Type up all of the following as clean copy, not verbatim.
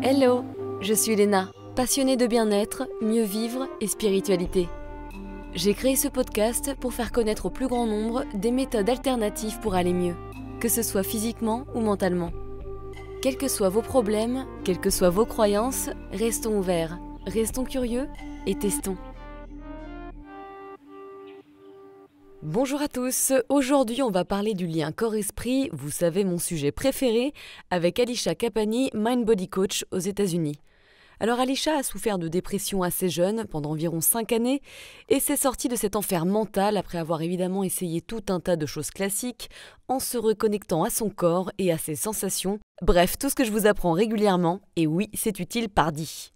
Hello, je suis Léna, passionnée de bien-être, mieux vivre et spiritualité. J'ai créé ce podcast pour faire connaître au plus grand nombre des méthodes alternatives pour aller mieux, que ce soit physiquement ou mentalement. Quels que soient vos problèmes, quelles que soient vos croyances, restons ouverts, restons curieux et testons. Bonjour à tous, aujourd'hui on va parler du lien corps-esprit, vous savez mon sujet préféré, avec Alisha Kapani, Mind Body Coach aux États-Unis. Alors Alisha a souffert de dépression assez jeune, pendant environ 5 années, et s'est sortie de cet enfer mental après avoir évidemment essayé tout un tas de choses classiques, en se reconnectant à son corps et à ses sensations. Bref, tout ce que je vous apprends régulièrement, et oui, c'est utile pardi.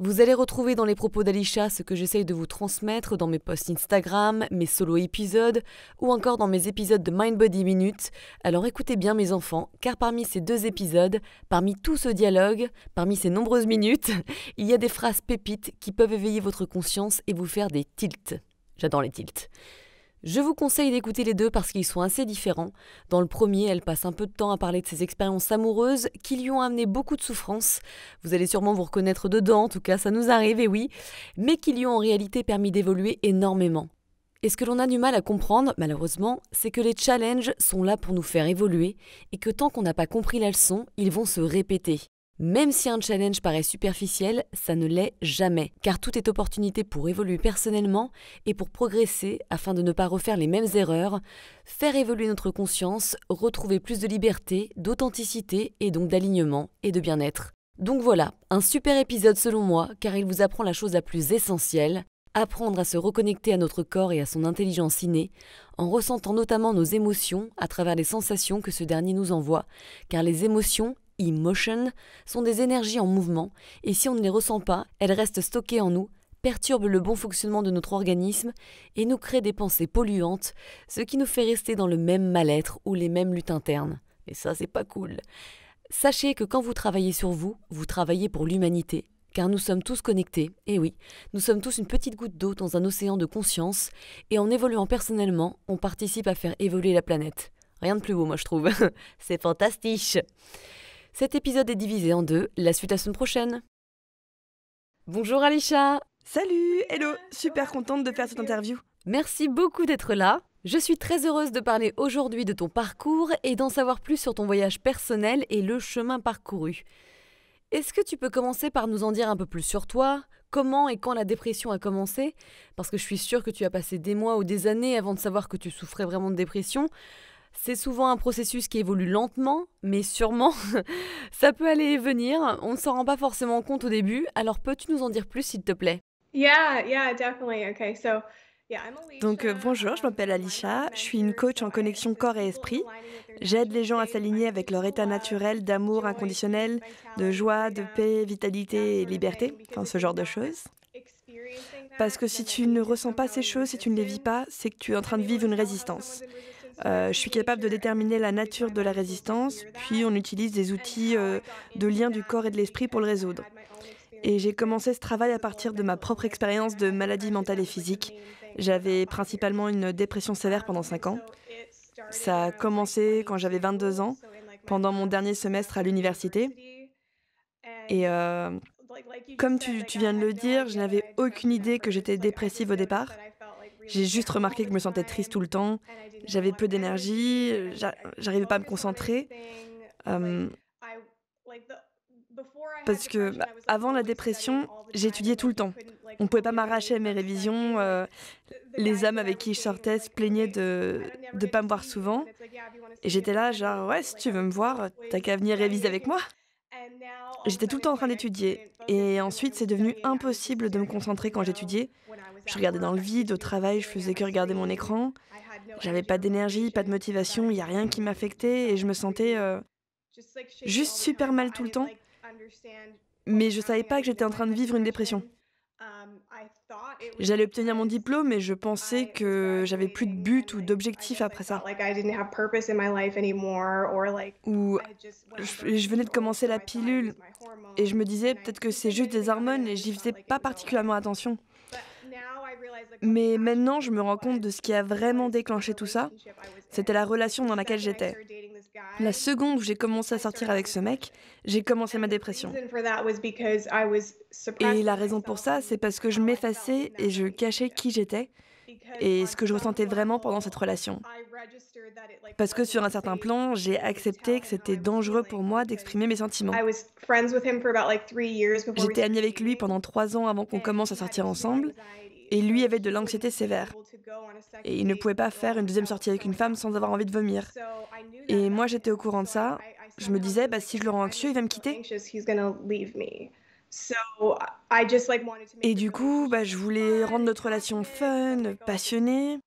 Vous allez retrouver dans les propos d'Alisha ce que j'essaye de vous transmettre dans mes posts Instagram, mes solo épisodes ou encore dans mes épisodes de Mind Body Minute. Alors écoutez bien mes enfants, car parmi ces 2 épisodes, parmi tout ce dialogue, parmi ces nombreuses minutes, il y a des phrases pépites qui peuvent éveiller votre conscience et vous faire des tilts. J'adore les tilts. Je vous conseille d'écouter les 2 parce qu'ils sont assez différents. Dans le premier, elle passe un peu de temps à parler de ses expériences amoureuses qui lui ont amené beaucoup de souffrance. Vous allez sûrement vous reconnaître dedans, en tout cas ça nous arrive, et oui, mais qui lui ont en réalité permis d'évoluer énormément. Et ce que l'on a du mal à comprendre, malheureusement, c'est que les challenges sont là pour nous faire évoluer et que tant qu'on n'a pas compris la leçon, ils vont se répéter. Même si un challenge paraît superficiel, ça ne l'est jamais, car tout est opportunité pour évoluer personnellement et pour progresser afin de ne pas refaire les mêmes erreurs, faire évoluer notre conscience, retrouver plus de liberté, d'authenticité et donc d'alignement et de bien-être. Donc voilà, un super épisode selon moi, car il vous apprend la chose la plus essentielle, apprendre à se reconnecter à notre corps et à son intelligence innée, en ressentant notamment nos émotions à travers les sensations que ce dernier nous envoie, car les émotions, emotion, sont des énergies en mouvement, et si on ne les ressent pas, elles restent stockées en nous, perturbent le bon fonctionnement de notre organisme et nous créent des pensées polluantes, ce qui nous fait rester dans le même mal-être ou les mêmes luttes internes. Et ça, c'est pas cool. Sachez que quand vous travaillez sur vous, vous travaillez pour l'humanité, car nous sommes tous connectés, et oui, nous sommes tous une petite goutte d'eau dans un océan de conscience, et en évoluant personnellement, on participe à faire évoluer la planète. Rien de plus beau, moi je trouve. C'est fantastique. Cet épisode est divisé en 2, la suite la semaine prochaine. Bonjour Alisha. Salut, hello, super contente de faire cette interview. Merci beaucoup d'être là. Je suis très heureuse de parler aujourd'hui de ton parcours et d'en savoir plus sur ton voyage personnel et le chemin parcouru. Est-ce que tu peux commencer par nous en dire un peu plus sur toi ? Comment et quand la dépression a commencé ? Parce que je suis sûre que tu as passé des mois ou des années avant de savoir que tu souffrais vraiment de dépression. C'est souvent un processus qui évolue lentement, mais sûrement. Ça peut aller et venir, on ne s'en rend pas forcément compte au début, alors peux-tu nous en dire plus s'il te plaît ? Yeah, definitely. Okay, so I'm Donc Alicia. bonjour, je m'appelle Alisha, je suis une coach en connexion corps et esprit. J'aide les gens à s'aligner avec leur état naturel d'amour inconditionnel, de joie, de paix, vitalité et liberté, enfin ce genre de choses. Parce que si tu ne ressens pas ces choses, si tu ne les vis pas, c'est que tu es en train de vivre une résistance. Je suis capable de déterminer la nature de la résistance, puis on utilise des outils de lien du corps et de l'esprit pour le résoudre. Et j'ai commencé ce travail à partir de ma propre expérience de maladie mentale et physique. J'avais principalement une dépression sévère pendant 5 ans. Ça a commencé quand j'avais 22 ans, pendant mon dernier semestre à l'université. Et comme tu viens de le dire, je n'avais aucune idée que j'étais dépressive au départ. J'ai juste remarqué que je me sentais triste tout le temps, j'avais peu d'énergie, j'arrivais pas à me concentrer. Euh, Parce que avant la dépression, j'étudiais tout le temps. On ne pouvait pas m'arracher à mes révisions. Les hommes avec qui je sortais se plaignaient de ne pas me voir souvent. Et j'étais là, genre, ouais, si tu veux me voir, t'as qu'à venir réviser avec moi. J'étais tout le temps en train d'étudier. Et ensuite, c'est devenu impossible de me concentrer quand j'étudiais. Je regardais dans le vide, au travail, je faisais que regarder mon écran. J'avais pas d'énergie, pas de motivation, il n'y a rien qui m'affectait et je me sentais juste super mal tout le temps. Mais je savais pas que j'étais en train de vivre une dépression. J'allais obtenir mon diplôme et je pensais que j'avais plus de but ou d'objectif après ça. Ou je venais de commencer la pilule et je me disais peut-être que c'est juste des hormones et j'y faisais pas particulièrement attention. Mais maintenant, je me rends compte de ce qui a vraiment déclenché tout ça. C'était la relation dans laquelle j'étais. La seconde où j'ai commencé à sortir avec ce mec, j'ai commencé ma dépression. Et la raison pour ça, c'est parce que je m'effaçais et je cachais qui j'étais et ce que je ressentais vraiment pendant cette relation. Parce que sur un certain plan, j'ai accepté que c'était dangereux pour moi d'exprimer mes sentiments. J'étais amie avec lui pendant 3 ans avant qu'on commence à sortir ensemble, et lui avait de l'anxiété sévère. Et il ne pouvait pas faire une deuxième sortie avec une femme sans avoir envie de vomir. Et moi, j'étais au courant de ça. Je me disais, bah, si je le rends anxieux, il va me quitter. Et du coup, bah, je voulais rendre notre relation fun, passionnée.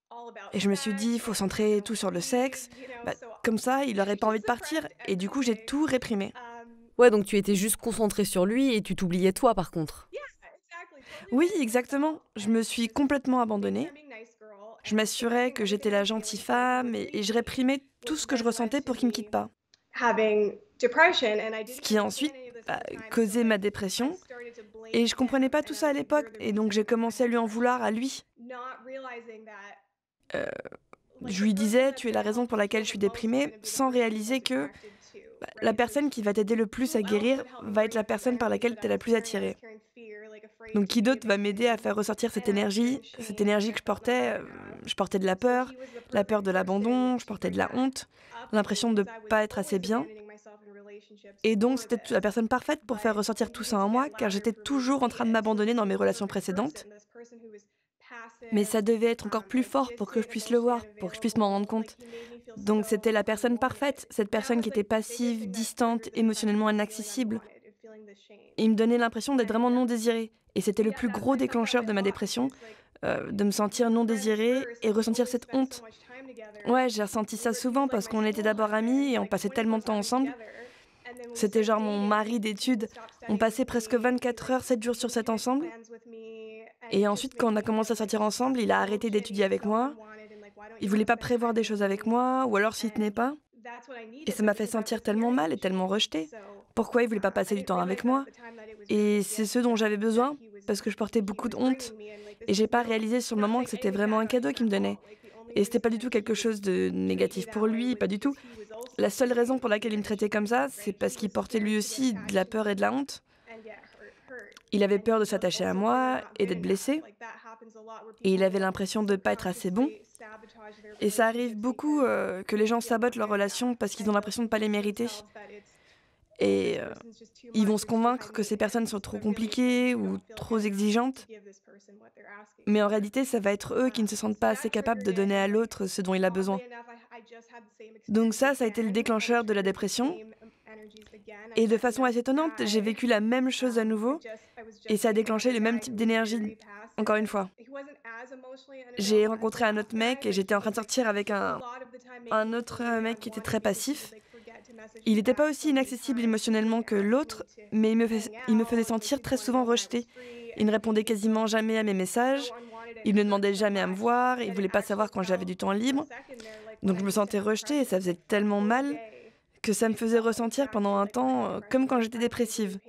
Et je me suis dit, il faut centrer tout sur le sexe. Bah, comme ça, il n'aurait pas envie de partir. Et du coup, j'ai tout réprimé. Ouais, donc tu étais juste concentrée sur lui et tu t'oubliais toi par contre. Oui, exactement. Je me suis complètement abandonnée. Je m'assurais que j'étais la gentille femme et je réprimais tout ce que je ressentais pour qu'il me quitte pas. Ce qui a ensuite causé ma dépression. Et je comprenais pas tout ça à l'époque. Et donc j'ai commencé à lui en vouloir à lui. Euh, je lui disais, tu es la raison pour laquelle je suis déprimée, sans réaliser que la personne qui va t'aider le plus à guérir va être la personne par laquelle tu es la plus attirée. Donc qui d'autre va m'aider à faire ressortir cette énergie que je portais de la peur de l'abandon, je portais de la honte, l'impression de pas être assez bien. Et donc c'était la personne parfaite pour faire ressortir tout ça en moi, car j'étais toujours en train de m'abandonner dans mes relations précédentes. Mais ça devait être encore plus fort pour que je puisse le voir, pour que je puisse m'en rendre compte. Donc c'était la personne parfaite, cette personne qui était passive, distante, émotionnellement inaccessible. Et il me donnait l'impression d'être vraiment non désirée. Et c'était le plus gros déclencheur de ma dépression, de me sentir non désirée et ressentir cette honte. Ouais, j'ai ressenti ça souvent parce qu'on était d'abord amis et on passait tellement de temps ensemble. C'était genre mon mari d'études. On passait presque 24 heures, 7 jours sur 7 ensemble. Et ensuite, quand on a commencé à sortir ensemble, il a arrêté d'étudier avec moi. Il voulait pas prévoir des choses avec moi, ou alors s'y tenait pas. Et ça m'a fait sentir tellement mal et tellement rejetée. Pourquoi il voulait pas passer du temps avec moi? Et c'est ce dont j'avais besoin, parce que je portais beaucoup de honte. Et j'ai pas réalisé sur le moment que c'était vraiment un cadeau qu'il me donnait. Et c'était pas du tout quelque chose de négatif pour lui, pas du tout. La seule raison pour laquelle il me traitait comme ça, c'est parce qu'il portait lui aussi de la peur et de la honte. Il avait peur de s'attacher à moi et d'être blessé. Et il avait l'impression de ne pas être assez bon. Et ça arrive beaucoup que les gens sabotent leurs relations parce qu'ils ont l'impression de ne pas les mériter. Et ils vont se convaincre que ces personnes sont trop compliquées ou trop exigeantes. Mais en réalité, ça va être eux qui ne se sentent pas assez capables de donner à l'autre ce dont il a besoin. Donc ça a été le déclencheur de la dépression. Et de façon assez étonnante, j'ai vécu la même chose à nouveau. Et ça a déclenché le même type d'énergie, encore une fois. J'ai rencontré un autre mec et j'étais en train de sortir avec un autre mec qui était très passif. Il n'était pas aussi inaccessible émotionnellement que l'autre, mais il me faisait sentir très souvent rejetée. Il ne répondait quasiment jamais à mes messages, il ne demandait jamais à me voir, il ne voulait pas savoir quand j'avais du temps libre. Donc je me sentais rejetée et ça faisait tellement mal que ça me faisait ressentir pendant un temps comme quand j'étais dépressive.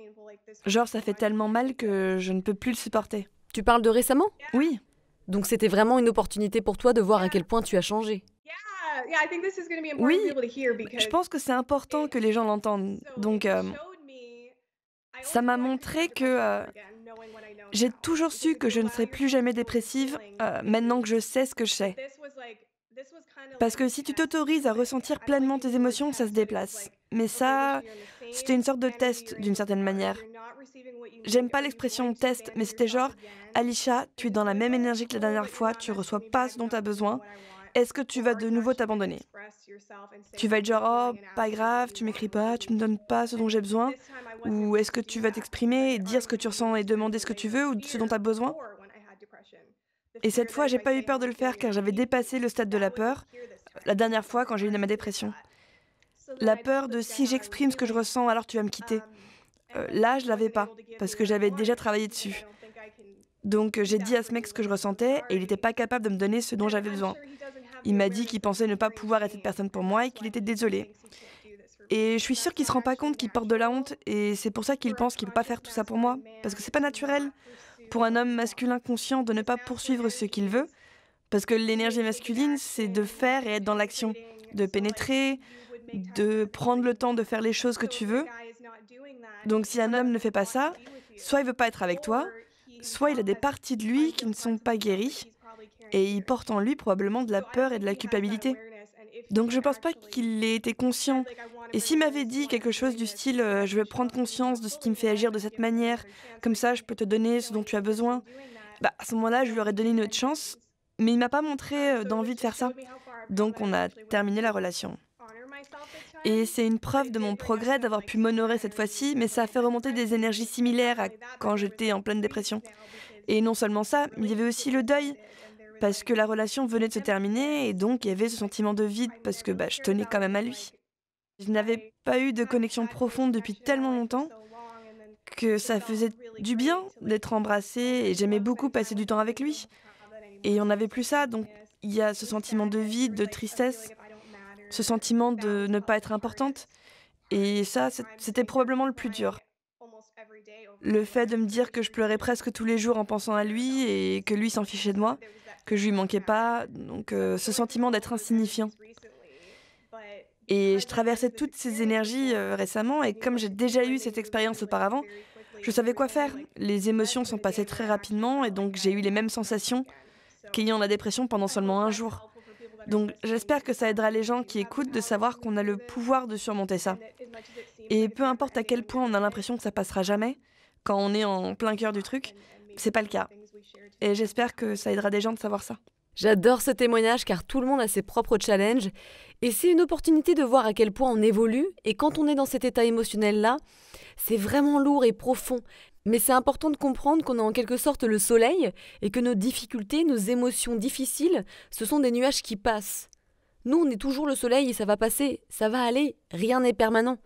Genre ça fait tellement mal que je ne peux plus le supporter. Tu parles de récemment? Oui. Donc c'était vraiment une opportunité pour toi de voir à quel point tu as changé. Oui, je pense que c'est important que les gens l'entendent. Donc, ça m'a montré que j'ai toujours su que je ne serais plus jamais dépressive maintenant que je sais ce que je sais. Parce que si tu t'autorises à ressentir pleinement tes émotions, ça se déplace. Mais ça, c'était une sorte de test d'une certaine manière. J'aime pas l'expression test, mais c'était genre, Alisha, tu es dans la même énergie que la dernière fois, tu reçois pas ce dont tu as besoin. Est-ce que tu vas de nouveau t'abandonner? Tu vas être genre, oh, pas grave, tu m'écris pas, tu me donnes pas ce dont j'ai besoin? Ou est-ce que tu vas t'exprimer et dire ce que tu ressens et demander ce que tu veux ou ce dont tu as besoin? Et cette fois, j'ai pas eu peur de le faire car j'avais dépassé le stade de la peur, la dernière fois quand j'ai eu ma dépression. La peur de si j'exprime ce que je ressens, alors tu vas me quitter. Là, je l'avais pas, parce que j'avais déjà travaillé dessus. Donc j'ai dit à ce mec ce que je ressentais et il n'était pas capable de me donner ce dont j'avais besoin. Il m'a dit qu'il pensait ne pas pouvoir être cette personne pour moi et qu'il était désolé. Et je suis sûre qu'il se rend pas compte qu'il porte de la honte et c'est pour ça qu'il pense qu'il peut pas faire tout ça pour moi. Parce que c'est pas naturel. pour un homme masculin conscient de ne pas poursuivre ce qu'il veut, parce que l'énergie masculine, c'est de faire et être dans l'action, de pénétrer, de prendre le temps de faire les choses que tu veux. Donc si un homme ne fait pas ça, soit il veut pas être avec toi, soit il a des parties de lui qui ne sont pas guéries, et il porte en lui probablement de la peur et de la culpabilité. Donc je pense pas qu'il ait été conscient. Et s'il m'avait dit quelque chose du style je veux prendre conscience de ce qui me fait agir de cette manière, comme ça je peux te donner ce dont tu as besoin, bah à ce moment-là je lui aurais donné une autre chance, mais il m'a pas montré d'envie de faire ça. Donc on a terminé la relation. Et c'est une preuve de mon progrès d'avoir pu m'honorer cette fois-ci, mais ça a fait remonter des énergies similaires à quand j'étais en pleine dépression. Et non seulement ça, mais il y avait aussi le deuil, parce que la relation venait de se terminer, et donc il y avait ce sentiment de vide, parce que je tenais quand même à lui. Je n'avais pas eu de connexion profonde depuis tellement longtemps que ça faisait du bien d'être embrassée, et j'aimais beaucoup passer du temps avec lui. Et on n'avait plus ça, donc il y a ce sentiment de vide, de tristesse, ce sentiment de ne pas être importante. Et ça, c'était probablement le plus dur. Le fait de me dire que je pleurais presque tous les jours en pensant à lui et que lui s'en fichait de moi, que je lui manquais pas, donc ce sentiment d'être insignifiant. Et je traversais toutes ces énergies récemment, et comme j'ai déjà eu cette expérience auparavant, je savais quoi faire. Les émotions sont passées très rapidement, et donc j'ai eu les mêmes sensations qu'ayant la dépression pendant seulement un jour. Donc j'espère que ça aidera les gens qui écoutent de savoir qu'on a le pouvoir de surmonter ça. Et peu importe à quel point on a l'impression que ça passera jamais, quand on est en plein cœur du truc, c'est pas le cas. Et j'espère que ça aidera des gens de savoir ça. J'adore ce témoignage car tout le monde a ses propres challenges et c'est une opportunité de voir à quel point on évolue et quand on est dans cet état émotionnel-là, c'est vraiment lourd et profond. Mais c'est important de comprendre qu'on est en quelque sorte le soleil et que nos difficultés, nos émotions difficiles, ce sont des nuages qui passent. Nous, on est toujours le soleil et ça va passer, ça va aller, rien n'est permanent.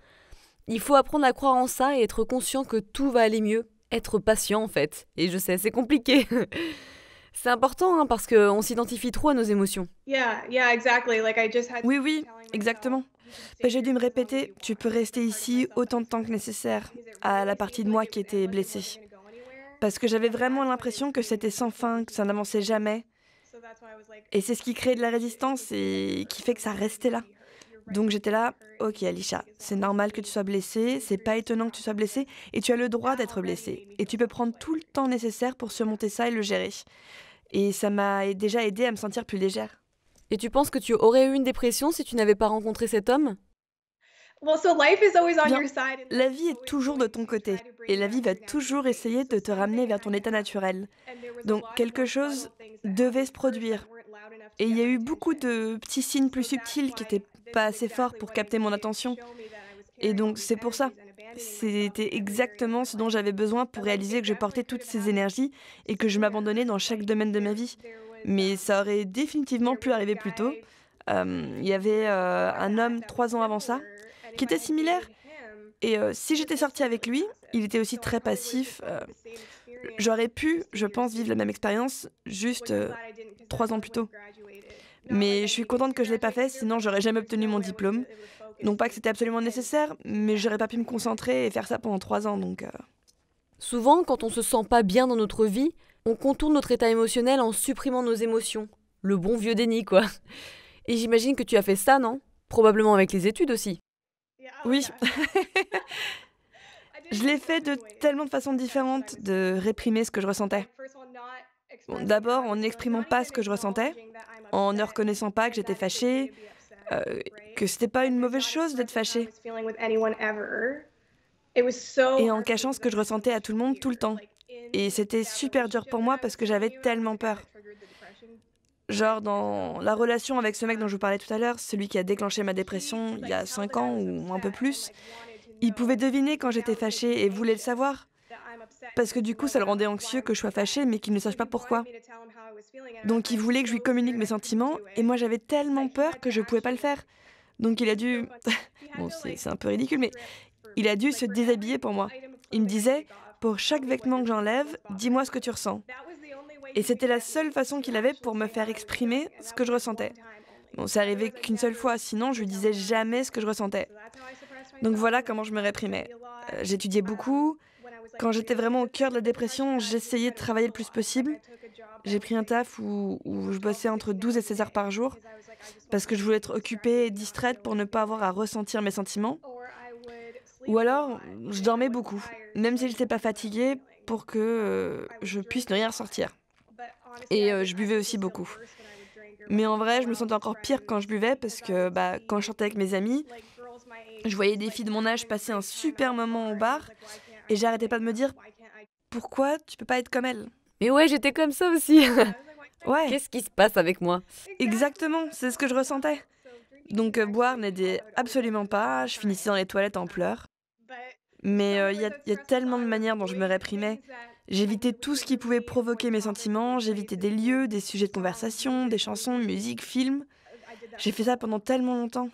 Il faut apprendre à croire en ça et être conscient que tout va aller mieux. Être patient en fait. Et je sais, c'est compliqué. C'est important parce qu'on s'identifie trop à nos émotions. Oui, exactement. J'ai dû me répéter, tu peux rester ici autant de temps que nécessaire, à la partie de moi qui était blessée. Parce que j'avais vraiment l'impression que c'était sans fin, que ça n'avançait jamais. Et c'est ce qui crée de la résistance et qui fait que ça restait là. Donc j'étais là, ok Alisha, c'est normal que tu sois blessée, c'est pas étonnant que tu sois blessée, et tu as le droit d'être blessée. Et tu peux prendre tout le temps nécessaire pour surmonter ça et le gérer. Et ça m'a déjà aidé à me sentir plus légère. Et tu penses que tu aurais eu une dépression si tu n'avais pas rencontré cet homme ? Bien, la vie est toujours de ton côté, et la vie va toujours essayer de te ramener vers ton état naturel. Donc quelque chose devait se produire. Et il y a eu beaucoup de petits signes plus subtils qui n'étaient pas assez forts pour capter mon attention. Et donc c'est pour ça. C'était exactement ce dont j'avais besoin pour réaliser que je portais toutes ces énergies et que je m'abandonnais dans chaque domaine de ma vie. Mais ça aurait définitivement pu arriver plus tôt. Il y avait un homme 3 ans avant ça qui était similaire. Et si j'étais sortie avec lui, il était aussi très passif. J'aurais pu, je pense, vivre la même expérience juste 3 ans plus tôt. Mais je suis contente que je ne l'ai pas fait, sinon j'aurais jamais obtenu mon diplôme. Non pas que c'était absolument nécessaire, mais j'aurais pas pu me concentrer et faire ça pendant 3 ans, donc... Souvent, quand on se sent pas bien dans notre vie, on contourne notre état émotionnel en supprimant nos émotions. Le bon vieux déni, quoi. Et j'imagine que tu as fait ça, non ? Probablement avec les études aussi. Oui. Je l'ai fait de tellement de façons différentes de réprimer ce que je ressentais. Bon, d'abord, en n'exprimant pas ce que je ressentais, en ne reconnaissant pas que j'étais fâchée, que c'était pas une mauvaise chose d'être fâchée. Et en cachant ce que je ressentais à tout le monde tout le temps. Et c'était super dur pour moi parce que j'avais tellement peur. Genre dans la relation avec ce mec dont je vous parlais tout à l'heure, celui qui a déclenché ma dépression il y a 5 ans ou un peu plus, il pouvait deviner quand j'étais fâchée et voulait le savoir. Parce que du coup, ça le rendait anxieux que je sois fâchée, mais qu'il ne sache pas pourquoi. Donc il voulait que je lui communique mes sentiments, et moi j'avais tellement peur que je ne pouvais pas le faire. Donc il a dû... Bon, c'est un peu ridicule, mais il a dû se déshabiller pour moi. Il me disait, pour chaque vêtement que j'enlève, dis-moi ce que tu ressens. Et c'était la seule façon qu'il avait pour me faire exprimer ce que je ressentais. Bon, c'est arrivé qu'une seule fois, sinon je lui disais jamais ce que je ressentais. Donc voilà comment je me réprimais. J'étudiais beaucoup, Quand j'étais vraiment au cœur de la dépression, j'essayais de travailler le plus possible. J'ai pris un taf où je bossais entre 12 et 16 heures par jour parce que je voulais être occupée et distraite pour ne pas avoir à ressentir mes sentiments. Ou alors, je dormais beaucoup, même si j'étais pas fatiguée, pour que je puisse ne rien ressentir. Et je buvais aussi beaucoup. Mais en vrai, je me sentais encore pire quand je buvais parce que quand je sortais avec mes amis, je voyais des filles de mon âge passer un super moment au bar et j'arrêtais pas de me dire pourquoi tu peux pas être comme elle. Mais ouais, j'étais comme ça aussi. Ouais, Qu'est-ce qui se passe avec moi? exactement, c'est ce que je ressentais. Donc boire n'aidait absolument pas, je finissais dans les toilettes en pleurs. Mais il y a tellement de manières dont je me réprimais. J'évitais tout ce qui pouvait provoquer mes sentiments, j'évitais des lieux, des sujets de conversation, des chansons, musique, films. J'ai fait ça pendant tellement longtemps.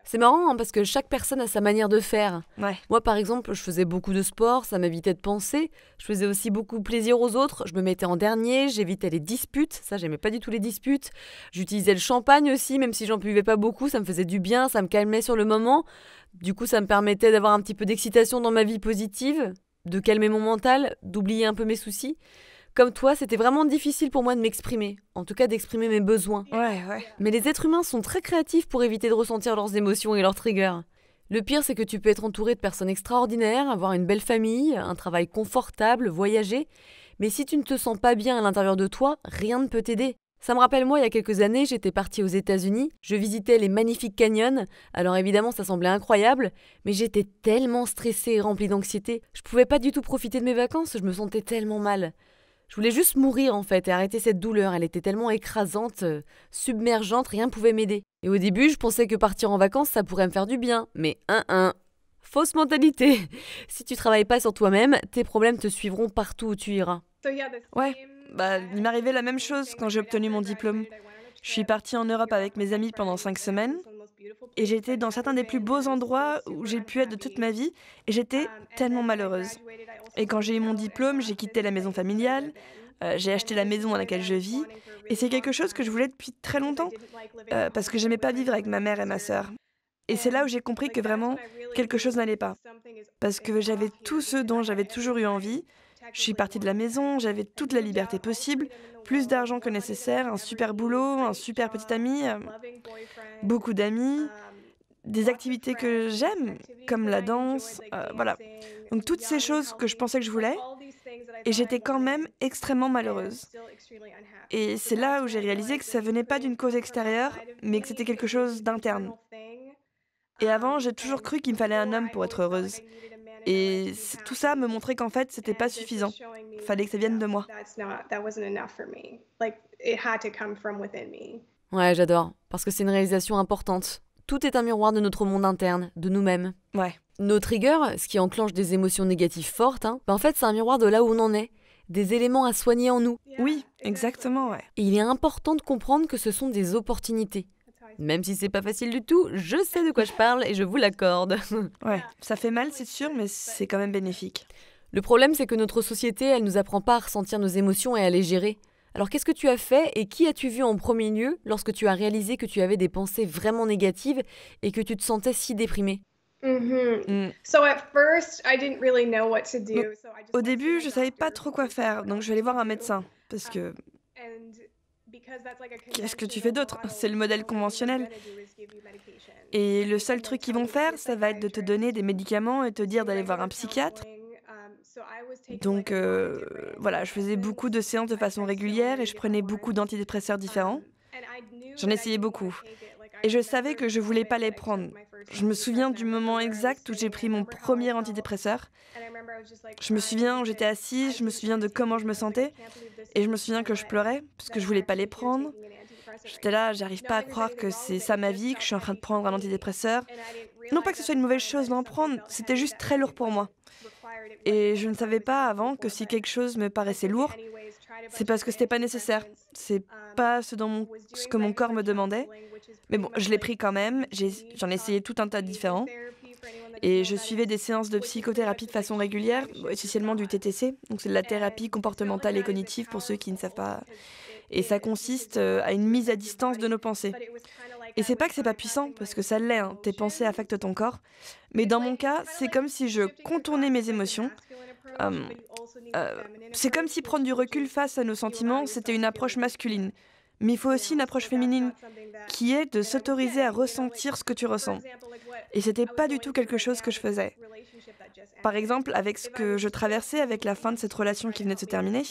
C'est marrant parce que chaque personne a sa manière de faire. Ouais, Moi, par exemple, je faisais beaucoup de sport, ça m'évitait de penser. Je faisais aussi beaucoup plaisir aux autres. Je me mettais en dernier, j'évitais les disputes. Ça, j'aimais pas du tout les disputes. J'utilisais le champagne aussi, même si j'en buvais pas beaucoup. Ça me faisait du bien, ça me calmait sur le moment. Du coup, ça me permettait d'avoir un petit peu d'excitation dans ma vie positive, de calmer mon mental, d'oublier un peu mes soucis. Comme toi, c'était vraiment difficile pour moi de m'exprimer. En tout cas, d'exprimer mes besoins. ouais. Mais les êtres humains sont très créatifs pour éviter de ressentir leurs émotions et leurs triggers. Le pire, c'est que tu peux être entouré de personnes extraordinaires, avoir une belle famille, un travail confortable, voyager. Mais si tu ne te sens pas bien à l'intérieur de toi, rien ne peut t'aider. Ça me rappelle moi, il y a quelques années, j'étais partie aux États-Unis, je visitais les magnifiques canyons. Alors évidemment, ça semblait incroyable, mais j'étais tellement stressée et remplie d'anxiété. Je pouvais pas du tout profiter de mes vacances, je me sentais tellement mal. Je voulais juste mourir en fait et arrêter cette douleur, elle était tellement écrasante, submergente, rien ne pouvait m'aider. Et au début, je pensais que partir en vacances, ça pourrait me faire du bien, mais fausse mentalité. Si tu travailles pas sur toi-même, tes problèmes te suivront partout où tu iras. Ouais, il m'arrivait la même chose quand j'ai obtenu mon diplôme. Je suis partie en Europe avec mes amis pendant 5 semaines et j'étais dans certains des plus beaux endroits où j'ai pu être de toute ma vie et j'étais tellement malheureuse. Et quand j'ai eu mon diplôme, j'ai quitté la maison familiale, j'ai acheté la maison dans laquelle je vis et c'est quelque chose que je voulais depuis très longtemps parce que j'aimais pas vivre avec ma mère et ma sœur. Et c'est là où j'ai compris que vraiment quelque chose n'allait pas. Parce que j'avais tout ce dont j'avais toujours eu envie. Je suis partie de la maison, j'avais toute la liberté possible, plus d'argent que nécessaire, un super boulot, un super petit ami, beaucoup d'amis, des activités que j'aime, comme la danse, voilà. Donc toutes ces choses que je pensais que je voulais, et j'étais quand même extrêmement malheureuse. Et c'est là où j'ai réalisé que ça venait pas d'une cause extérieure, mais que c'était quelque chose d'interne. Et avant, j'ai toujours cru qu'il me fallait un homme pour être heureuse. Et tout ça me montrait qu'en fait, c'était pas suffisant. Fallait que ça vienne de moi. Ouais, j'adore, parce que c'est une réalisation importante. Tout est un miroir de notre monde interne, de nous-mêmes. Ouais, Nos triggers, ce qui enclenche des émotions négatives fortes, en fait, c'est un miroir de là où on en est, des éléments à soigner en nous. oui, exactement, ouais. Et il est important de comprendre que ce sont des opportunités. Même si c'est pas facile du tout, je sais de quoi je parle et je vous l'accorde. Ouais, ça fait mal, c'est sûr, mais c'est quand même bénéfique. Le problème, c'est que notre société, elle nous apprend pas à ressentir nos émotions et à les gérer. Alors qu'est-ce que tu as fait et qui as-tu vu en premier lieu lorsque tu as réalisé que tu avais des pensées vraiment négatives et que tu te sentais si déprimée? Mm. Au début, je savais pas trop quoi faire, donc je vais aller voir un médecin. Parce que qu'est-ce que tu fais d'autre? C'est le modèle conventionnel. Et le seul truc qu'ils vont faire, ça va être de te donner des médicaments et te dire d'aller voir un psychiatre. Donc voilà, je faisais beaucoup de séances de façon régulière et je prenais beaucoup d'antidépresseurs différents. J'en essayais beaucoup. Et je savais que je voulais pas les prendre. Je me souviens du moment exact où j'ai pris mon premier antidépresseur. Je me souviens où j'étais assise, je me souviens de comment je me sentais. Et je me souviens que je pleurais parce que je voulais pas les prendre. J'étais là, j'arrive pas à croire que c'est ça ma vie, que je suis en train de prendre un antidépresseur. Non pas que ce soit une mauvaise chose d'en prendre, c'était juste très lourd pour moi. Et je ne savais pas avant que si quelque chose me paraissait lourd, c'est parce que c'était pas nécessaire. C'est pas ce que mon corps me demandait. Mais bon, je l'ai pris quand même, j'en ai essayé tout un tas de différents. Et je suivais des séances de psychothérapie de façon régulière, essentiellement du TTC, donc c'est de la thérapie comportementale et cognitive pour ceux qui ne savent pas. Et ça consiste à une mise à distance de nos pensées. Et c'est pas que c'est pas puissant, parce que ça l'est, hein, tes pensées affectent ton corps. Mais dans mon cas, c'est comme si je contournais mes émotions. Euh, c'est comme si prendre du recul face à nos sentiments, c'était une approche masculine. Mais il faut aussi une approche féminine, qui est de s'autoriser à ressentir ce que tu ressens. Et c'était pas du tout quelque chose que je faisais. Par exemple, avec ce que je traversais avec la fin de cette relation qui venait de se terminer,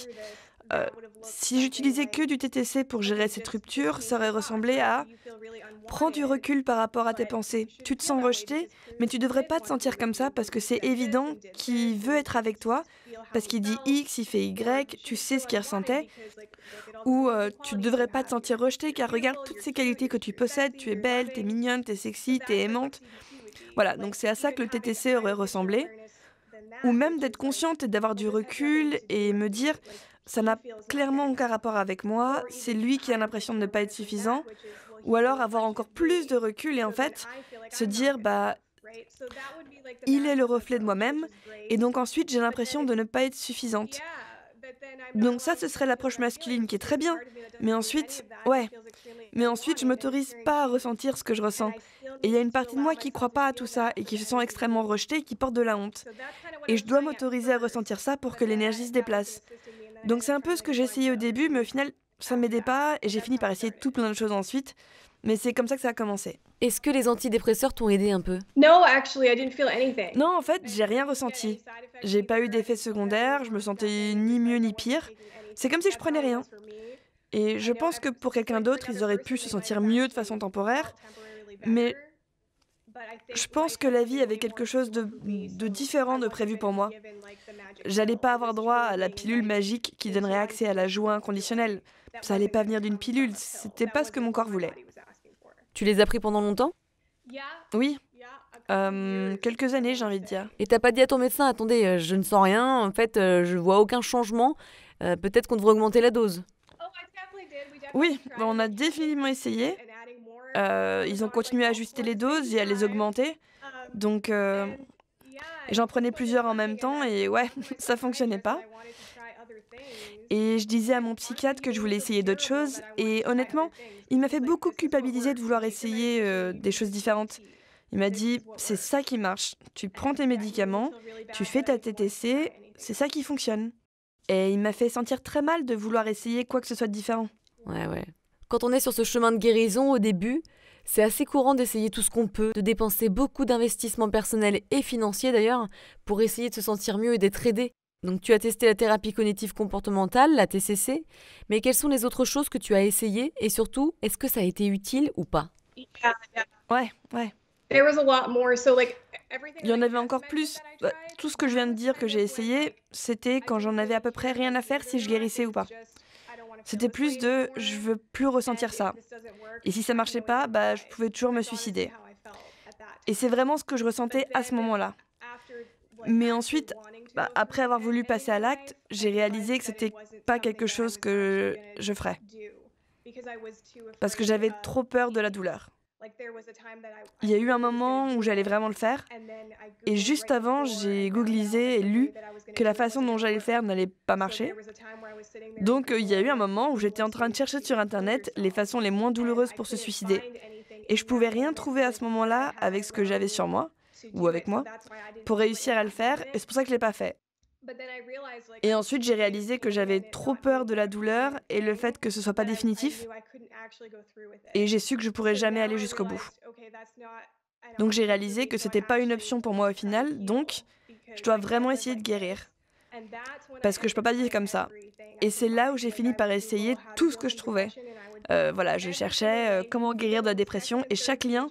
si j'utilisais que du TTC pour gérer cette rupture, ça aurait ressemblé à prends du recul par rapport à tes pensées. Tu te sens rejeté, mais tu devrais pas te sentir comme ça parce que c'est évident qu'il veut être avec toi, parce qu'il dit X, il fait Y, tu sais ce qu'il ressentait. Ou tu ne devrais pas te sentir rejeté car regarde toutes ces qualités que tu possèdes, tu es belle, t'es mignonne, t'es sexy, t'es aimante. Voilà, donc c'est à ça que le TTC aurait ressemblé. Ou même d'être consciente et d'avoir du recul et me dire ça n'a clairement aucun rapport avec moi, c'est lui qui a l'impression de ne pas être suffisant. Ou alors avoir encore plus de recul et en fait se dire bah il est le reflet de moi-même et donc ensuite j'ai l'impression de ne pas être suffisante. Donc ça ce serait l'approche masculine qui est très bien. Mais ensuite je m'autorise pas à ressentir ce que je ressens. Et il y a une partie de moi qui croit pas à tout ça et qui se sent extrêmement rejetée et qui porte de la honte. Et je dois m'autoriser à ressentir ça pour que l'énergie se déplace. Donc c'est un peu ce que j'ai essayé au début, mais au final, ça m'aidait pas et j'ai fini par essayer tout plein de choses ensuite. Mais c'est comme ça que ça a commencé. Est-ce que les antidépresseurs t'ont aidé un peu? No, actually, I didn't feel anything. Non, en fait, j'ai rien ressenti. J'ai pas eu d'effet secondaire, je me sentais ni mieux ni pire. C'est comme si je prenais rien. Et je pense que pour quelqu'un d'autre, ils auraient pu se sentir mieux de façon temporaire. Mais je pense que la vie avait quelque chose de différent de prévu pour moi. J'allais pas avoir droit à la pilule magique qui donnerait accès à la joie inconditionnelle. Ça allait pas venir d'une pilule, c'était pas ce que mon corps voulait. Tu les as pris pendant longtemps? Oui, quelques années, j'ai envie de dire. Et t'as pas dit à ton médecin, attendez, je ne sens rien, en fait, je vois aucun changement, peut-être qu'on devrait augmenter la dose? Oui, on a définitivement essayé. Ils ont continué à ajuster les doses et à les augmenter. Donc, j'en prenais plusieurs en même temps et ouais, ça fonctionnait pas. Et je disais à mon psychiatre que je voulais essayer d'autres choses. Et honnêtement, il m'a fait beaucoup culpabiliser de vouloir essayer des choses différentes. Il m'a dit, c'est ça qui marche. Tu prends tes médicaments, tu fais ta TTC, c'est ça qui fonctionne. Et il m'a fait sentir très mal de vouloir essayer quoi que ce soit de différent. Ouais. Quand on est sur ce chemin de guérison au début, c'est assez courant d'essayer tout ce qu'on peut, de dépenser beaucoup d'investissements personnels et financiers d'ailleurs, pour essayer de se sentir mieux et d'être aidé. Donc tu as testé la thérapie cognitive comportementale, la TCC, mais quelles sont les autres choses que tu as essayées et surtout, est-ce que ça a été utile ou pas? Ouais. Il y en avait encore plus. Tout ce que je viens de dire que j'ai essayé, c'était quand j'en avais à peu près rien à faire si je guérissais ou pas. C'était plus de je veux plus ressentir ça. Et si ça marchait pas, bah je pouvais toujours me suicider. Et c'est vraiment ce que je ressentais à ce moment-là. Mais ensuite, après avoir voulu passer à l'acte, j'ai réalisé que c'était pas quelque chose que je ferais. Parce que j'avais trop peur de la douleur. Il y a eu un moment où j'allais vraiment le faire. Et juste avant, j'ai googlisé et lu que la façon dont j'allais le faire n'allait pas marcher. Donc il y a eu un moment où j'étais en train de chercher sur Internet les façons les moins douloureuses pour se suicider. Et je pouvais rien trouver à ce moment-là avec ce que j'avais sur moi, ou avec moi, pour réussir à le faire. Et c'est pour ça que je l'ai pas fait. Et ensuite, j'ai réalisé que j'avais trop peur de la douleur et le fait que ce soit pas définitif. Et j'ai su que je pourrais jamais aller jusqu'au bout. Donc j'ai réalisé que c'était pas une option pour moi au final, donc je dois vraiment essayer de guérir. Parce que je peux pas vivre comme ça. Et c'est là où j'ai fini par essayer tout ce que je trouvais. Je cherchais comment guérir de la dépression et chaque lien,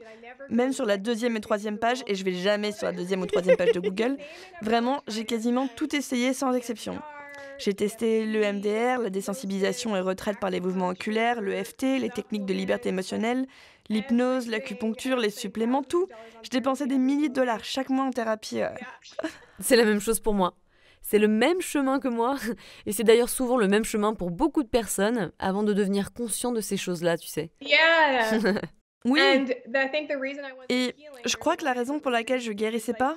même sur la 2e et 3e page, et je vais jamais sur la 2e ou 3e page de Google, vraiment, j'ai quasiment tout essayé sans exception. J'ai testé le MDR, la désensibilisation et retraite par les mouvements oculaires, le FT, les techniques de liberté émotionnelle, l'hypnose, l'acupuncture, les suppléments, tout. Je dépensais des milliers de dollars chaque mois en thérapie. C'est la même chose pour moi. C'est le même chemin que moi, et c'est d'ailleurs souvent le même chemin pour beaucoup de personnes avant de devenir conscient de ces choses-là, tu sais. Oui, et je crois que la raison pour laquelle je guérissais pas,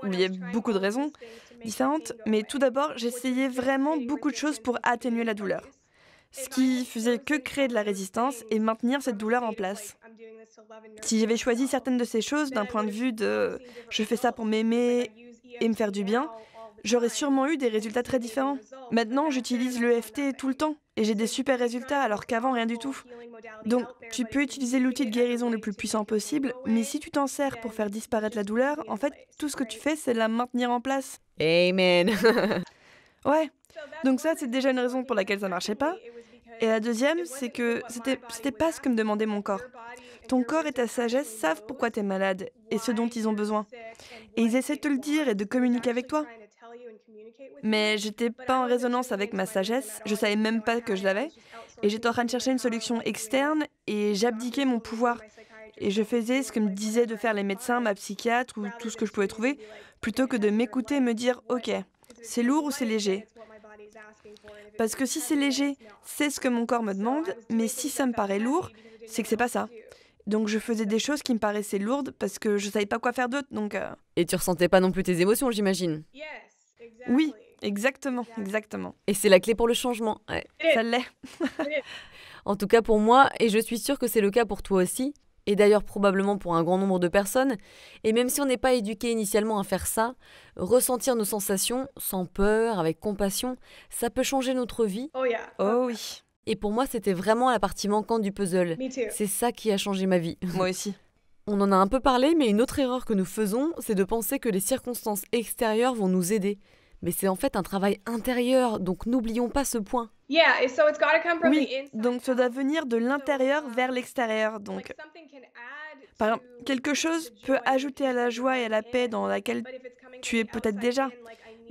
il y a beaucoup de raisons différentes, mais tout d'abord, j'essayais vraiment beaucoup de choses pour atténuer la douleur. ce qui faisait que créer de la résistance et maintenir cette douleur en place. Si j'avais choisi certaines de ces choses d'un point de vue de je fais ça pour m'aimer et me faire du bien, j'aurais sûrement eu des résultats très différents. Maintenant, j'utilise l'EFT tout le temps et j'ai des super résultats alors qu'avant rien du tout. Donc, tu peux utiliser l'outil de guérison le plus puissant possible, mais si tu t'en sers pour faire disparaître la douleur, en fait, tout ce que tu fais, c'est la maintenir en place. Amen. Ouais. Donc ça, c'est déjà une raison pour laquelle ça marchait pas. Et la deuxième, c'est que c'était pas ce que me demandait mon corps. Ton corps et ta sagesse savent pourquoi tu es malade et ce dont ils ont besoin. Et ils essaient de te le dire et de communiquer avec toi. Mais j'étais pas en résonance avec ma sagesse, je savais même pas que je l'avais. Et j'étais en train de chercher une solution externe et j'abdiquais mon pouvoir. Et je faisais ce que me disaient de faire les médecins, ma psychiatre ou tout ce que je pouvais trouver, plutôt que de m'écouter et me dire « Ok, c'est lourd ou c'est léger ?» Parce que si c'est léger, c'est ce que mon corps me demande, mais si ça me paraît lourd, c'est que c'est pas ça. Donc je faisais des choses qui me paraissaient lourdes parce que je savais pas quoi faire d'autre, donc... Et tu ressentais pas non plus tes émotions, j'imagine. Oui, exactement. Et c'est la clé pour le changement. Ouais. Ça l'est. En tout cas pour moi, et je suis sûre que c'est le cas pour toi aussi, et d'ailleurs probablement pour un grand nombre de personnes, et même si on n'est pas éduqué initialement à faire ça, ressentir nos sensations sans peur, avec compassion, ça peut changer notre vie. Oh oui, Et pour moi, c'était vraiment la partie manquante du puzzle. C'est ça qui a changé ma vie. moi aussi. On en a un peu parlé, mais une autre erreur que nous faisons, c'est de penser que les circonstances extérieures vont nous aider. Mais c'est en fait un travail intérieur, donc n'oublions pas ce point. Oui, donc ça doit venir de l'intérieur vers l'extérieur. Donc, par exemple, quelque chose peut ajouter à la joie et à la paix dans laquelle tu es peut-être déjà.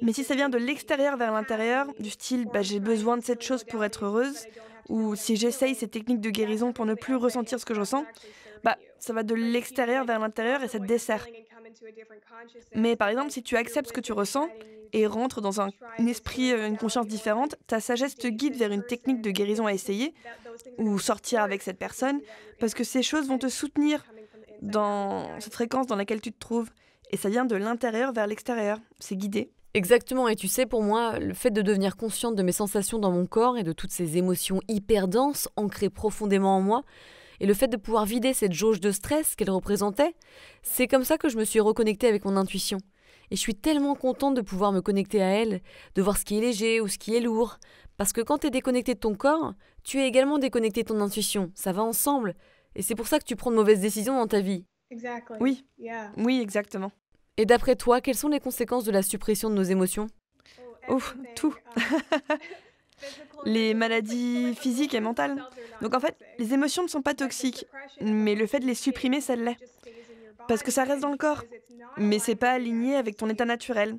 Mais si ça vient de l'extérieur vers l'intérieur, du style j'ai besoin de cette chose pour être heureuse, ou si j'essaye ces techniques de guérison pour ne plus ressentir ce que je ressens, ça va de l'extérieur vers l'intérieur et ça te dessert. Mais par exemple, si tu acceptes ce que tu ressens et rentres dans un esprit, une conscience différente, ta sagesse te guide vers une technique de guérison à essayer ou sortir avec cette personne parce que ces choses vont te soutenir dans cette fréquence dans laquelle tu te trouves. Et ça vient de l'intérieur vers l'extérieur. C'est guidé. Exactement, et tu sais, pour moi, le fait de devenir consciente de mes sensations dans mon corps et de toutes ces émotions hyper denses, ancrées profondément en moi, et le fait de pouvoir vider cette jauge de stress qu'elle représentait, c'est comme ça que je me suis reconnectée avec mon intuition. Et je suis tellement contente de pouvoir me connecter à elle, de voir ce qui est léger ou ce qui est lourd. Parce que quand tu es déconnecté de ton corps, tu es également déconnecté de ton intuition. Ça va ensemble. Et c'est pour ça que tu prends de mauvaises décisions dans ta vie. Oui, oui, exactement. Et d'après toi, quelles sont les conséquences de la suppression de nos émotions ? Ouf, tout. Les maladies physiques et mentales. Donc en fait, les émotions ne sont pas toxiques, mais le fait de les supprimer, ça l'est. Parce que ça reste dans le corps, mais c'est pas aligné avec ton état naturel.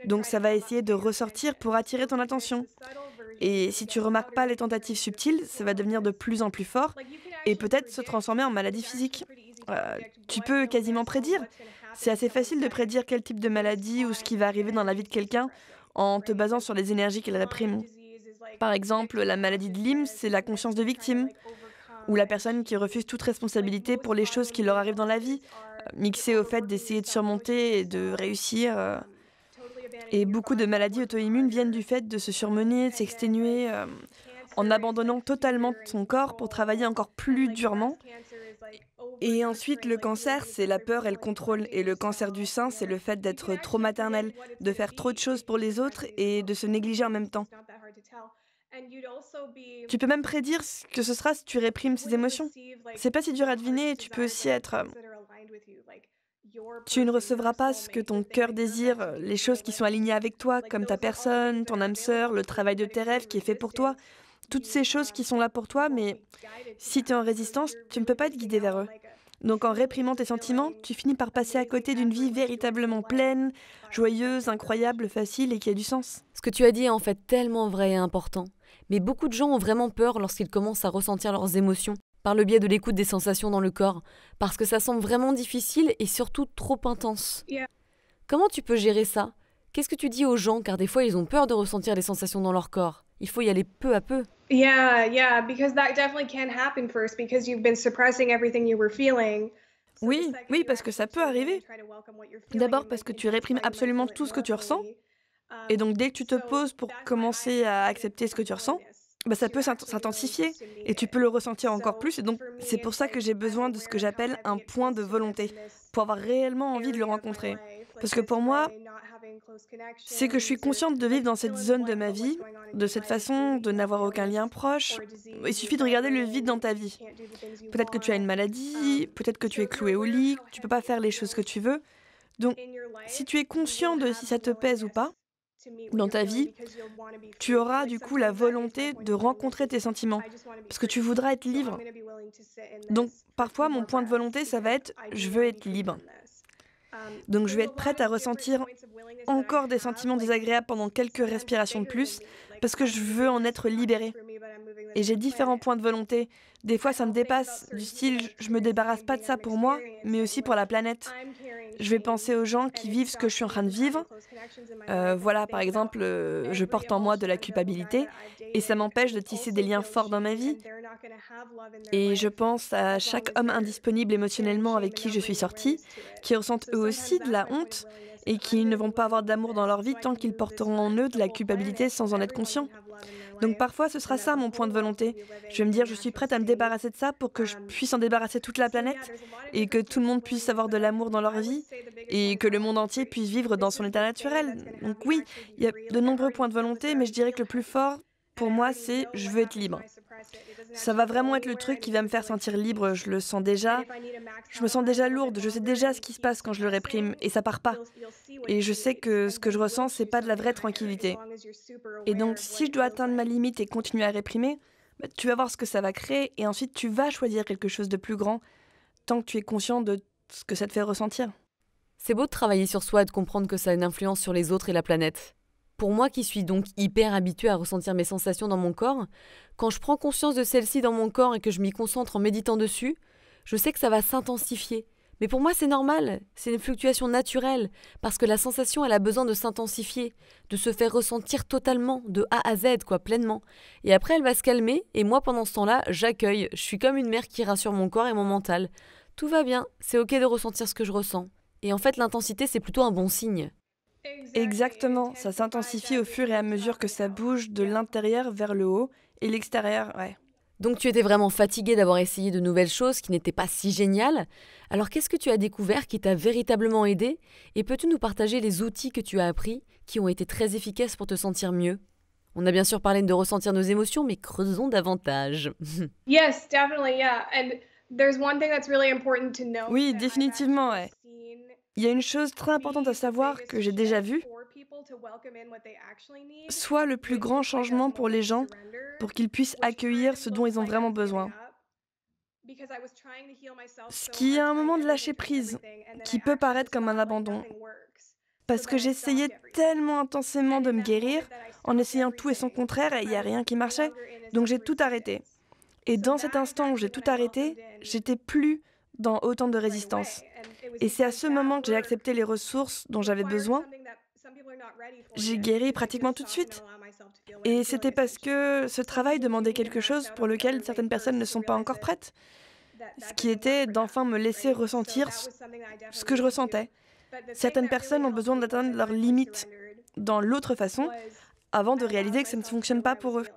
Donc ça va essayer de ressortir pour attirer ton attention. Et si tu remarques pas les tentatives subtiles, ça va devenir de plus en plus fort et peut-être se transformer en maladie physique. Tu peux quasiment prédire. C'est assez facile de prédire quel type de maladie ou ce qui va arriver dans la vie de quelqu'un en te basant sur les énergies qu'il réprime. Par exemple, la maladie de Lyme, c'est la conscience de victime, ou la personne qui refuse toute responsabilité pour les choses qui leur arrivent dans la vie, mixée au fait d'essayer de surmonter et de réussir. Et beaucoup de maladies auto-immunes viennent du fait de se surmener, de s'exténuer, en abandonnant totalement son corps pour travailler encore plus durement. Et ensuite, le cancer, c'est la peur et le contrôle. Et le cancer du sein, c'est le fait d'être trop maternel, de faire trop de choses pour les autres et de se négliger en même temps. Tu peux même prédire ce que ce sera si tu réprimes ces émotions. C'est pas si dur à deviner, tu peux aussi être... Tu ne recevras pas ce que ton cœur désire, les choses qui sont alignées avec toi, comme ta personne, ton âme sœur, le travail de tes rêves qui est fait pour toi. Toutes ces choses qui sont là pour toi, mais si tu es en résistance, tu ne peux pas être guidé vers eux. Donc en réprimant tes sentiments, tu finis par passer à côté d'une vie véritablement pleine, joyeuse, incroyable, facile et qui a du sens. Ce que tu as dit est en fait tellement vrai et important. Mais beaucoup de gens ont vraiment peur lorsqu'ils commencent à ressentir leurs émotions, par le biais de l'écoute des sensations dans le corps, parce que ça semble vraiment difficile et surtout trop intense. Comment tu peux gérer ça ? Qu'est-ce que tu dis aux gens, car des fois ils ont peur de ressentir les sensations dans leur corps ? Il faut y aller peu à peu. Because that definitely can happen first because you've been suppressing everything you were feeling. Oui, parce que ça peut arriver. D'abord parce que tu réprimes absolument tout ce que tu ressens. Et donc dès que tu te poses pour commencer à accepter ce que tu ressens, ça peut s'intensifier et tu peux le ressentir encore plus. Et donc, c'est pour ça que j'ai besoin de ce que j'appelle un point de volonté, pour avoir réellement envie de le rencontrer. Parce que pour moi, c'est que je suis consciente de vivre dans cette zone de ma vie, de cette façon, de n'avoir aucun lien proche. Il suffit de regarder le vide dans ta vie. Peut-être que tu as une maladie, peut-être que tu es cloué au lit, tu peux pas faire les choses que tu veux. Donc, si tu es conscient de si ça te pèse ou pas dans ta vie, tu auras du coup la volonté de rencontrer tes sentiments, parce que tu voudras être libre. Donc, parfois, mon point de volonté, ça va être, je veux être libre. Donc, je vais être prête à ressentir encore des sentiments désagréables pendant quelques respirations de plus, parce que je veux en être libérée. Et j'ai différents points de volonté. Des fois, ça me dépasse, du style, je me débarrasse pas de ça pour moi, mais aussi pour la planète. Je vais penser aux gens qui vivent ce que je suis en train de vivre. Voilà, par exemple, je porte en moi de la culpabilité et ça m'empêche de tisser des liens forts dans ma vie. Et je pense à chaque homme indisponible émotionnellement avec qui je suis sortie, qui ressentent eux aussi de la honte et qui ne vont pas avoir d'amour dans leur vie tant qu'ils porteront en eux de la culpabilité sans en être conscients. Donc parfois, ce sera ça mon point de volonté. Je vais me dire, je suis prête à me débarrasser de ça pour que je puisse en débarrasser toute la planète et que tout le monde puisse avoir de l'amour dans leur vie et que le monde entier puisse vivre dans son état naturel. Donc oui, il y a de nombreux points de volonté, mais je dirais que le plus fort, pour moi, c'est je veux être libre. Ça va vraiment être le truc qui va me faire sentir libre, je le sens déjà. Je me sens déjà lourde, je sais déjà ce qui se passe quand je le réprime et ça part pas. Et je sais que ce que je ressens, c'est pas de la vraie tranquillité. Et donc, si je dois atteindre ma limite et continuer à réprimer, tu vas voir ce que ça va créer et ensuite tu vas choisir quelque chose de plus grand tant que tu es conscient de ce que ça te fait ressentir. C'est beau de travailler sur soi et de comprendre que ça a une influence sur les autres et la planète. Pour moi qui suis donc hyper habituée à ressentir mes sensations dans mon corps, quand je prends conscience de celles-ci dans mon corps et que je m'y concentre en méditant dessus, je sais que ça va s'intensifier. Mais pour moi c'est normal, c'est une fluctuation naturelle, parce que la sensation elle a besoin de s'intensifier, de se faire ressentir totalement, de A à Z pleinement. Et après elle va se calmer, et moi pendant ce temps-là, j'accueille, je suis comme une mère qui rassure mon corps et mon mental. Tout va bien, c'est ok de ressentir ce que je ressens. Et en fait l'intensité c'est plutôt un bon signe. Exactement, ça s'intensifie au fur et à mesure que ça bouge de l'intérieur vers le haut et l'extérieur, ouais. Donc tu étais vraiment fatiguée d'avoir essayé de nouvelles choses qui n'étaient pas si géniales. Alors qu'est-ce que tu as découvert qui t'a véritablement aidé? Et peux-tu nous partager les outils que tu as appris qui ont été très efficaces pour te sentir mieux? On a bien sûr parlé de ressentir nos émotions, mais creusons davantage. Yes, definitely, yeah. And there's one thing that's really important to know. Oui, définitivement, ouais. Il y a une chose très importante à savoir que j'ai déjà vue. Soit le plus grand changement pour les gens, pour qu'ils puissent accueillir ce dont ils ont vraiment besoin. Ce qui est un moment de lâcher prise, qui peut paraître comme un abandon. Parce que j'essayais tellement intensément de me guérir, en essayant tout et son contraire, et il n'y a rien qui marchait. Donc j'ai tout arrêté. Et dans cet instant où j'ai tout arrêté, j'étais plus dans autant de résistance. Et c'est à ce moment que j'ai accepté les ressources dont j'avais besoin. J'ai guéri pratiquement tout de suite. Et c'était parce que ce travail demandait quelque chose pour lequel certaines personnes ne sont pas encore prêtes. Ce qui était d'enfin me laisser ressentir ce que je ressentais. Certaines personnes ont besoin d'atteindre leurs limites dans l'autre façon avant de réaliser que ça ne fonctionne pas pour eux.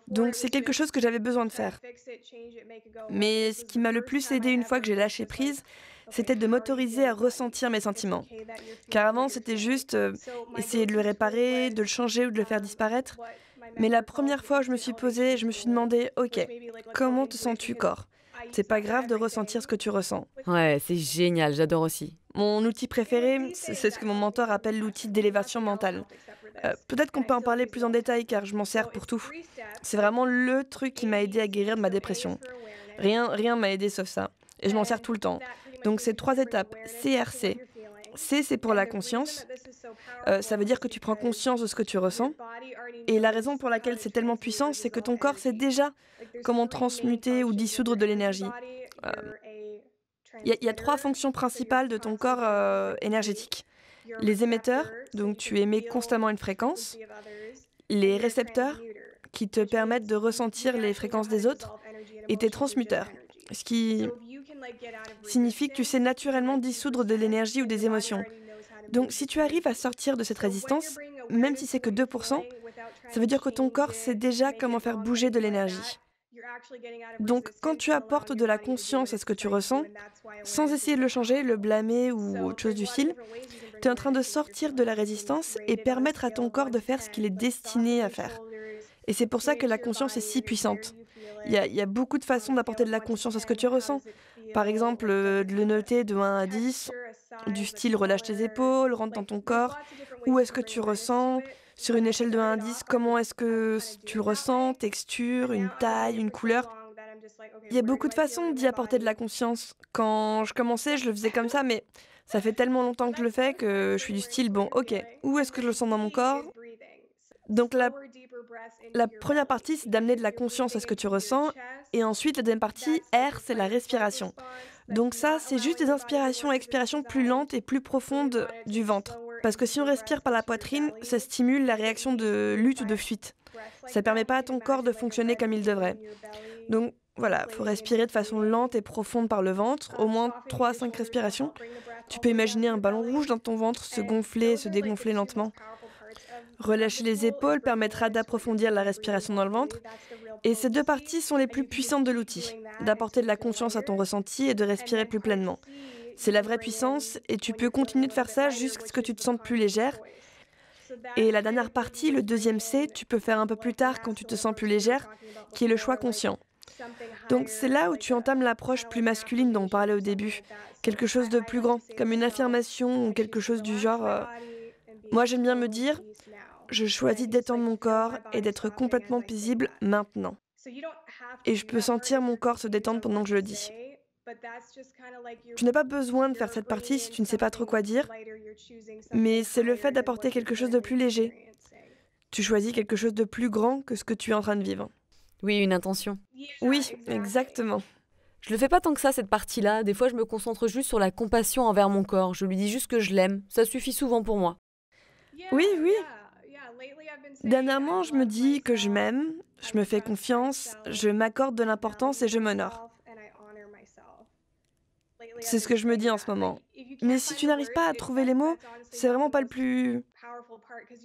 Donc c'est quelque chose que j'avais besoin de faire. Mais ce qui m'a le plus aidé une fois que j'ai lâché prise, c'était de m'autoriser à ressentir mes sentiments. Car avant, c'était juste essayer de le réparer, de le changer ou de le faire disparaître. Mais la première fois où je me suis posée, je me suis demandé, ok, comment te sens-tu, corps? C'est pas grave de ressentir ce que tu ressens. Ouais, c'est génial, j'adore aussi. Mon outil préféré, c'est ce que mon mentor appelle l'outil d'élévation mentale. Peut-être qu'on peut en parler plus en détail car je m'en sers pour tout. C'est vraiment le truc qui m'a aidé à guérir de ma dépression. Rien m'a aidé sauf ça. Et je m'en sers tout le temps. Donc c'est 3 étapes. CRC. C, c'est pour la conscience. Ça veut dire que tu prends conscience de ce que tu ressens. Et la raison pour laquelle c'est tellement puissant, c'est que ton corps sait déjà comment transmuter ou dissoudre de l'énergie. Il y a 3 fonctions principales de ton corps énergétique. Les émetteurs, donc tu émets constamment une fréquence. Les récepteurs, qui te permettent de ressentir les fréquences des autres. Et tes transmuteurs, ce qui signifie que tu sais naturellement dissoudre de l'énergie ou des émotions. Donc si tu arrives à sortir de cette résistance, même si c'est que 2%, Ça veut dire que ton corps sait déjà comment faire bouger de l'énergie. Donc, quand tu apportes de la conscience à ce que tu ressens, sans essayer de le changer, le blâmer ou autre chose du style, tu es en train de sortir de la résistance et permettre à ton corps de faire ce qu'il est destiné à faire. Et c'est pour ça que la conscience est si puissante. Il y a beaucoup de façons d'apporter de la conscience à ce que tu ressens. Par exemple, de le noter de 1 à 10, du style relâche tes épaules, rentre dans ton corps. Où est-ce que tu ressens? Sur une échelle de 1 à 10, comment est-ce que tu le ressens? Texture, une taille, une couleur? Il y a beaucoup de façons d'y apporter de la conscience. Quand je commençais, je le faisais comme ça, mais ça fait tellement longtemps que je le fais que je suis du style, bon, ok, où est-ce que je le sens dans mon corps? Donc la première partie, c'est d'amener de la conscience à ce que tu ressens. Et ensuite, la deuxième partie, R, c'est la respiration. Donc ça, c'est juste des inspirations et expirations plus lentes et plus profondes du ventre. Parce que si on respire par la poitrine, ça stimule la réaction de lutte ou de fuite. Ça ne permet pas à ton corps de fonctionner comme il devrait. Donc voilà, il faut respirer de façon lente et profonde par le ventre, au moins 3 à 5 respirations. Tu peux imaginer un ballon rouge dans ton ventre se gonfler et se dégonfler lentement. Relâcher les épaules permettra d'approfondir la respiration dans le ventre. Et ces deux parties sont les plus puissantes de l'outil, d'apporter de la conscience à ton ressenti et de respirer plus pleinement. C'est la vraie puissance et tu peux continuer de faire ça jusqu'à ce que tu te sentes plus légère. Et la dernière partie, le deuxième C, tu peux faire un peu plus tard quand tu te sens plus légère, qui est le choix conscient. Donc c'est là où tu entames l'approche plus masculine dont on parlait au début. Quelque chose de plus grand, comme une affirmation ou quelque chose du genre moi j'aime bien me dire, je choisis d'étendre mon corps et d'être complètement paisible maintenant. Et je peux sentir mon corps se détendre pendant que je le dis. Tu n'as pas besoin de faire cette partie si tu ne sais pas trop quoi dire, mais c'est le fait d'apporter quelque chose de plus léger. Tu choisis quelque chose de plus grand que ce que tu es en train de vivre. Oui, une intention. Oui, exactement. Je le fais pas tant que ça, cette partie-là. Des fois, je me concentre juste sur la compassion envers mon corps. Je lui dis juste que je l'aime. Ça suffit souvent pour moi. Oui, oui. Dernièrement, je me dis que je m'aime, je me fais confiance, je m'accorde de l'importance et je m'honore. C'est ce que je me dis en ce moment. Mais si tu n'arrives pas à trouver les mots, c'est vraiment pas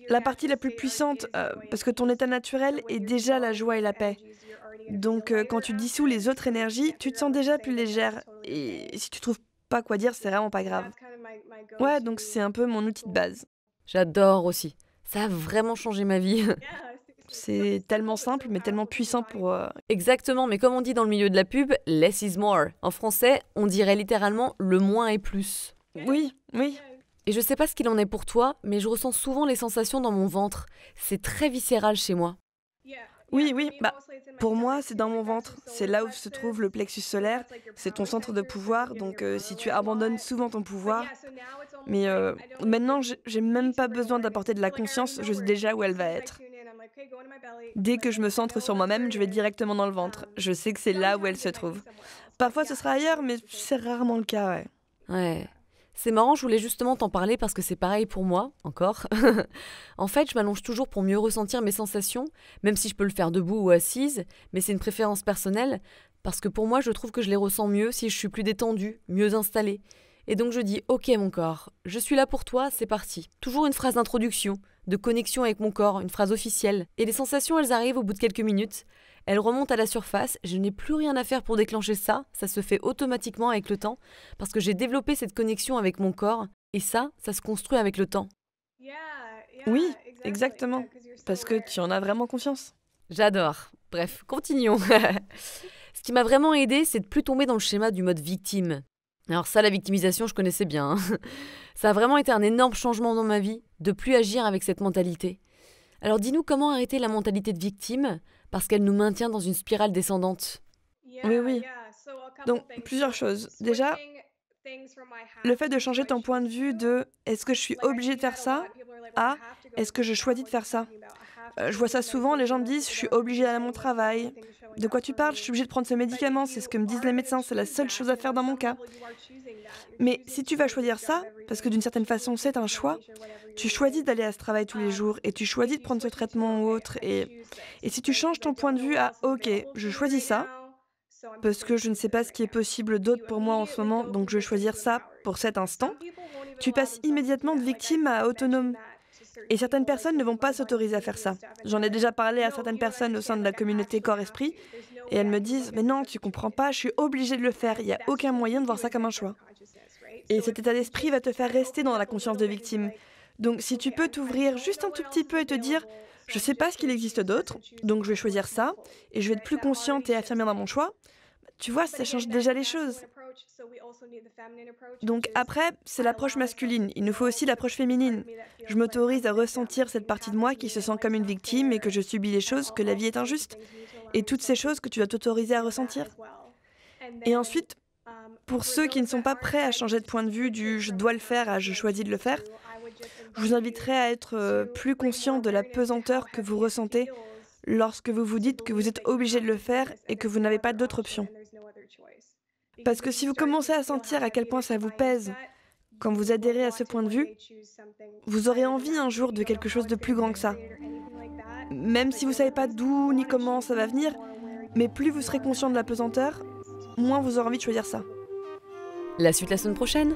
la partie la plus puissante, parce que ton état naturel est déjà la joie et la paix. Donc quand tu dissous les autres énergies, tu te sens déjà plus légère. Et si tu trouves pas quoi dire, c'est vraiment pas grave. Ouais, donc c'est un peu mon outil de base. J'adore aussi. Ça a vraiment changé ma vie. C'est tellement simple, mais tellement puissant pour... Exactement, mais comme on dit dans le milieu de la pub, less is more. En français, on dirait littéralement le moins est plus. Oui, oui. Et je sais pas ce qu'il en est pour toi, mais je ressens souvent les sensations dans mon ventre. C'est très viscéral chez moi. Oui, oui, pour moi, c'est dans mon ventre. C'est là où se trouve le plexus solaire. C'est ton centre de pouvoir. Donc, si tu abandonnes souvent ton pouvoir... Mais maintenant, j'ai même pas besoin d'apporter de la conscience. Je sais déjà où elle va être. Dès que je me centre sur moi-même, je vais directement dans le ventre. Je sais que c'est là où elle se trouve. Parfois, ce sera ailleurs, mais c'est rarement le cas, ouais. Ouais. C'est marrant, je voulais justement t'en parler parce que c'est pareil pour moi, encore. En fait, je m'allonge toujours pour mieux ressentir mes sensations, même si je peux le faire debout ou assise, mais c'est une préférence personnelle, parce que pour moi, je trouve que je les ressens mieux si je suis plus détendue, mieux installée. Et donc je dis « Ok mon corps, je suis là pour toi, c'est parti ». Toujours une phrase d'introduction, de connexion avec mon corps, une phrase officielle. Et les sensations, elles arrivent au bout de quelques minutes. Elles remontent à la surface, je n'ai plus rien à faire pour déclencher ça, ça se fait automatiquement avec le temps, parce que j'ai développé cette connexion avec mon corps, et ça se construit avec le temps. Oui, exactement, parce que tu en as vraiment conscience. J'adore. Bref, continuons. Ce qui m'a vraiment aidé, c'est de plus tomber dans le schéma du mode victime. Alors ça, la victimisation, je connaissais bien. Ça a vraiment été un énorme changement dans ma vie, de plus agir avec cette mentalité. Alors dis-nous comment arrêter la mentalité de victime, parce qu'elle nous maintient dans une spirale descendante. Oui, oui. Donc, plusieurs choses. Déjà, le fait de changer ton point de vue de « est-ce que je suis obligée de faire ça ?» à « est-ce que je choisis de faire ça ?» Je vois ça souvent, les gens me disent « je suis obligée d'aller à mon travail ». De quoi tu parles? Je suis obligée de prendre ce médicament, c'est ce que me disent les médecins, c'est la seule chose à faire dans mon cas. Mais si tu vas choisir ça, parce que d'une certaine façon c'est un choix, tu choisis d'aller à ce travail tous les jours et tu choisis de prendre ce traitement ou autre. Et si tu changes ton point de vue à « ok, je choisis ça », parce que je ne sais pas ce qui est possible d'autre pour moi en ce moment, donc je vais choisir ça pour cet instant, tu passes immédiatement de victime à autonome. Et certaines personnes ne vont pas s'autoriser à faire ça. J'en ai déjà parlé à certaines personnes au sein de la communauté corps-esprit, et elles me disent « Mais non, tu comprends pas, je suis obligée de le faire, il n'y a aucun moyen de voir ça comme un choix. » Et cet état d'esprit va te faire rester dans la conscience de victime. Donc si tu peux t'ouvrir juste un tout petit peu et te dire « Je sais pas ce qu'il existe d'autre, donc je vais choisir ça, et je vais être plus consciente et affirmée dans mon choix », tu vois, ça change déjà les choses. Donc après, c'est l'approche masculine. Il nous faut aussi l'approche féminine. Je m'autorise à ressentir cette partie de moi qui se sent comme une victime et que je subis les choses, que la vie est injuste. Et toutes ces choses que tu dois t'autoriser à ressentir. Et ensuite, pour ceux qui ne sont pas prêts à changer de point de vue du « je dois le faire » à « je choisis de le faire », je vous inviterai à être plus conscient de la pesanteur que vous ressentez lorsque vous vous dites que vous êtes obligé de le faire et que vous n'avez pas d'autre option. Parce que si vous commencez à sentir à quel point ça vous pèse quand vous adhérez à ce point de vue, vous aurez envie un jour de quelque chose de plus grand que ça. Même si vous ne savez pas d'où ni comment ça va venir, mais plus vous serez conscient de la pesanteur, moins vous aurez envie de choisir ça. La suite la semaine prochaine ?